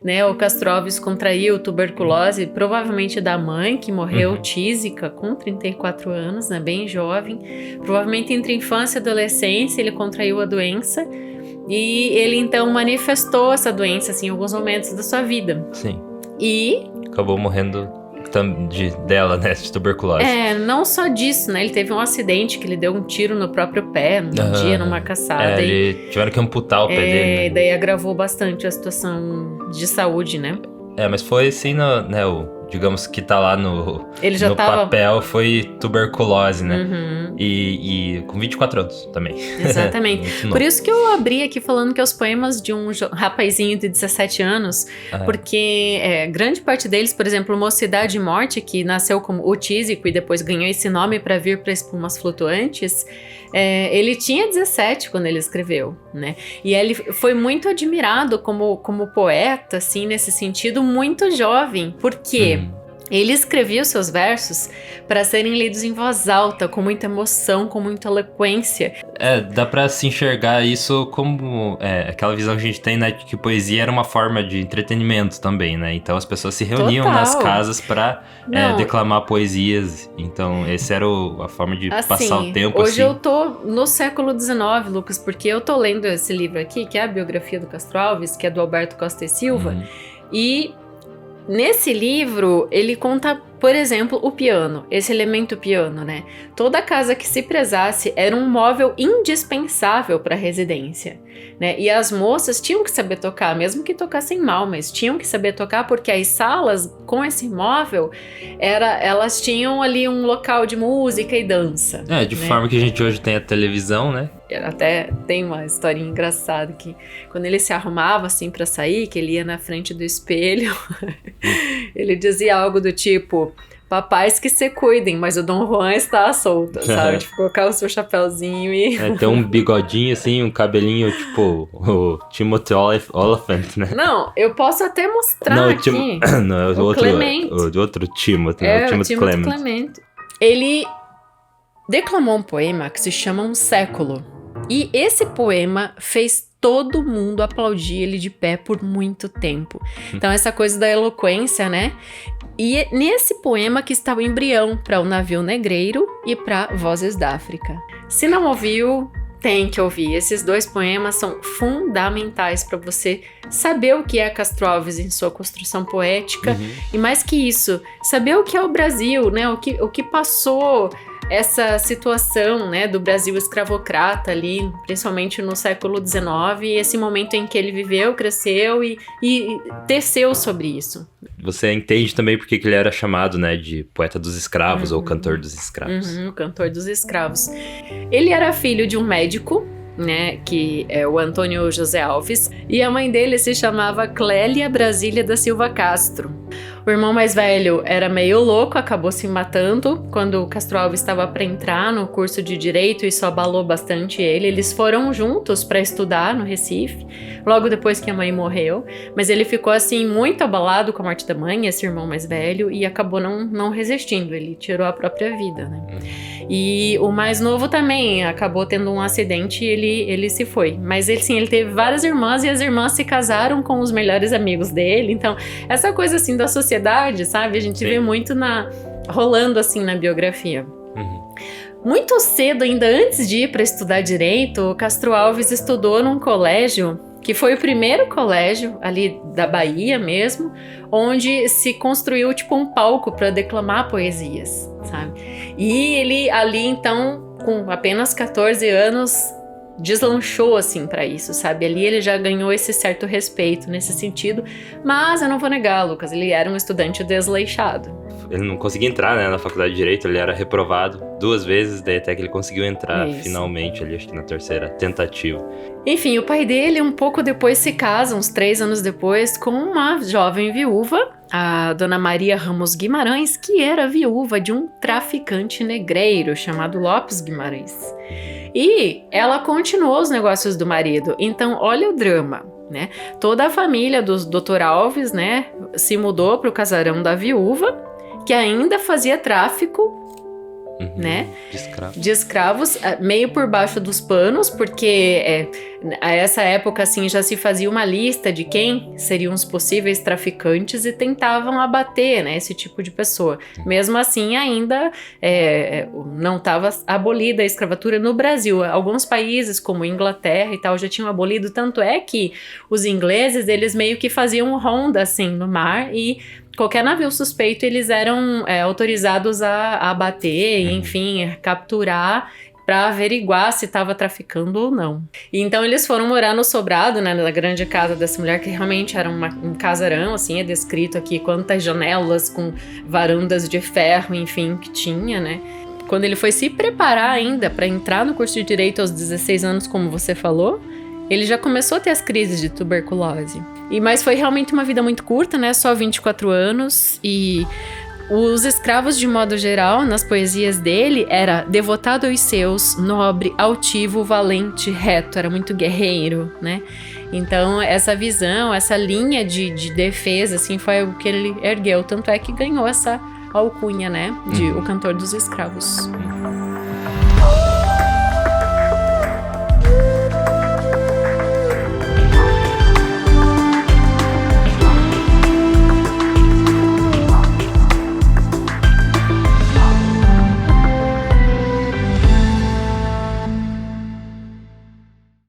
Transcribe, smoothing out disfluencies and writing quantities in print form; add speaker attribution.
Speaker 1: né? O Castro Alves contraiu tuberculose, provavelmente da mãe, que morreu tísica com 34 anos, né? Bem jovem. Provavelmente entre infância e adolescência ele contraiu a doença. E ele então manifestou essa doença assim, em alguns momentos da sua vida.
Speaker 2: Sim.
Speaker 1: E
Speaker 2: acabou morrendo dela, né? De tuberculose.
Speaker 1: Não só disso, né? Ele teve um acidente que ele deu um tiro no próprio pé, num dia, numa caçada.
Speaker 2: Ele tiveram que amputar o pé dele, né?
Speaker 1: Daí agravou bastante a situação de saúde, né?
Speaker 2: Mas foi assim, né? Digamos que tá lá no papel, foi tuberculose, né? E com 24 anos também.
Speaker 1: Exatamente. Por isso que eu abri aqui falando que é os poemas de um rapazinho de 17 anos, porque grande parte deles, por exemplo, Mocidade e Morte, que nasceu como O Tísico e depois ganhou esse nome para vir para Espumas Flutuantes, ele tinha 17 quando ele escreveu, né? E ele foi muito admirado como poeta, assim, nesse sentido, muito jovem, porque ele escrevia os seus versos para serem lidos em voz alta, com muita emoção, com muita eloquência.
Speaker 2: Dá pra se enxergar isso como aquela visão que a gente tem, né, de que poesia era uma forma de entretenimento também, né? Então as pessoas se reuniam nas casas pra declamar poesias. Então essa era a forma de passar o tempo.
Speaker 1: Hoje eu tô no século XIX, Lucas, porque eu tô lendo esse livro aqui, que é a biografia do Castro Alves, que é do Alberto Costa e Silva, e nesse livro, ele conta, por exemplo, o piano, esse elemento piano, né? Toda casa que se prezasse era um móvel indispensável para a residência, né? E as moças tinham que saber tocar, mesmo que tocassem mal, mas tinham que saber tocar porque as salas com esse móvel, elas tinham ali um local de música e dança.
Speaker 2: De forma que a gente hoje tem a televisão, né?
Speaker 1: Até tem uma historinha engraçada que quando ele se arrumava assim pra sair, que ele ia na frente do espelho, ele dizia algo do tipo: papais que se cuidem, mas o Dom Juan está à solta, sabe? Tipo, colocar o seu chapéuzinho e...
Speaker 2: tem um bigodinho assim, um cabelinho tipo o Timothy Olyphant, né?
Speaker 1: Não, eu posso até mostrar aqui.
Speaker 2: Não, é o outro Timothy, o Timothy Clement.
Speaker 1: Ele declamou um poema que se chama Um Século. E esse poema fez todo mundo aplaudir ele de pé por muito tempo. Então essa coisa da eloquência, né? E nesse poema que está o embrião para O Navio Negreiro e para Vozes da África. Se não ouviu, tem que ouvir. Esses dois poemas são fundamentais para você saber o que é Castro Alves em sua construção poética e, mais que isso, saber o que é o Brasil, né? O que passou essa situação, né, do Brasil escravocrata ali, principalmente no século XIX, e esse momento em que ele viveu, cresceu e teceu sobre isso.
Speaker 2: Você entende também porque que ele era chamado, né, de poeta dos escravos ou cantor dos escravos.
Speaker 1: O cantor dos escravos. Ele era filho de um médico, né, que é o Antônio José Alves, e a mãe dele se chamava Clélia Brasília da Silva Castro. O irmão mais velho era meio louco, acabou se matando quando o Castro Alves estava para entrar no curso de Direito, e isso abalou bastante ele. Eles foram juntos para estudar no Recife, logo depois que a mãe morreu, mas ele ficou assim muito abalado com a morte da mãe, esse irmão mais velho, e acabou não resistindo, ele tirou a própria vida, né? E o mais novo também acabou tendo um acidente e ele se foi. Mas ele teve várias irmãs e as irmãs se casaram com os melhores amigos dele. Então, essa coisa assim da sociedade, sabe? A gente vê muito rolando assim na biografia. Muito cedo, ainda antes de ir para estudar direito, o Castro Alves estudou num colégio que foi o primeiro colégio ali da Bahia mesmo, onde se construiu tipo um palco para declamar poesias, sabe? E ele ali então, com apenas 14 anos, deslanchou assim para isso, sabe? Ali ele já ganhou esse certo respeito nesse sentido, mas eu não vou negar, Lucas, ele era um estudante desleixado.
Speaker 2: Ele não conseguia entrar, né, na faculdade de Direito, ele era reprovado 2 vezes, daí até que ele conseguiu entrar finalmente ali, acho que na 3ª tentativa.
Speaker 1: Enfim, o pai dele um pouco depois se casa, uns 3 anos depois, com uma jovem viúva, a Dona Maria Ramos Guimarães, que era viúva de um traficante negreiro chamado Lopes Guimarães. E ela continuou os negócios do marido, então olha o drama, né? Toda a família do Dr. Alves, né, se mudou para o casarão da viúva, que ainda fazia tráfico né?
Speaker 2: De escravos.
Speaker 1: Meio por baixo dos panos, porque a essa época, assim, já se fazia uma lista de quem seriam os possíveis traficantes e tentavam abater, né, esse tipo de pessoa. Mesmo assim, ainda não estava abolida a escravatura no Brasil. Alguns países, como Inglaterra e tal, já tinham abolido, tanto é que os ingleses, eles meio que faziam ronda, assim, no mar, e qualquer navio suspeito, eles eram autorizados a abater, enfim, capturar, para averiguar se estava traficando ou não. E então eles foram morar no sobrado, né, na grande casa dessa mulher, que realmente era um casarão, assim, é descrito aqui quantas janelas com varandas de ferro, enfim, que tinha, né. Quando ele foi se preparar ainda para entrar no curso de Direito aos 16 anos, como você falou, ele já começou a ter as crises de tuberculose. Mas foi realmente uma vida muito curta, né, só 24 anos, e os escravos, de modo geral, nas poesias dele, era devotado aos seus, nobre, altivo, valente, reto, era muito guerreiro, né? Então, essa visão, essa linha de defesa, assim, foi o que ele ergueu. Tanto é que ganhou essa alcunha, né, de o cantor dos escravos.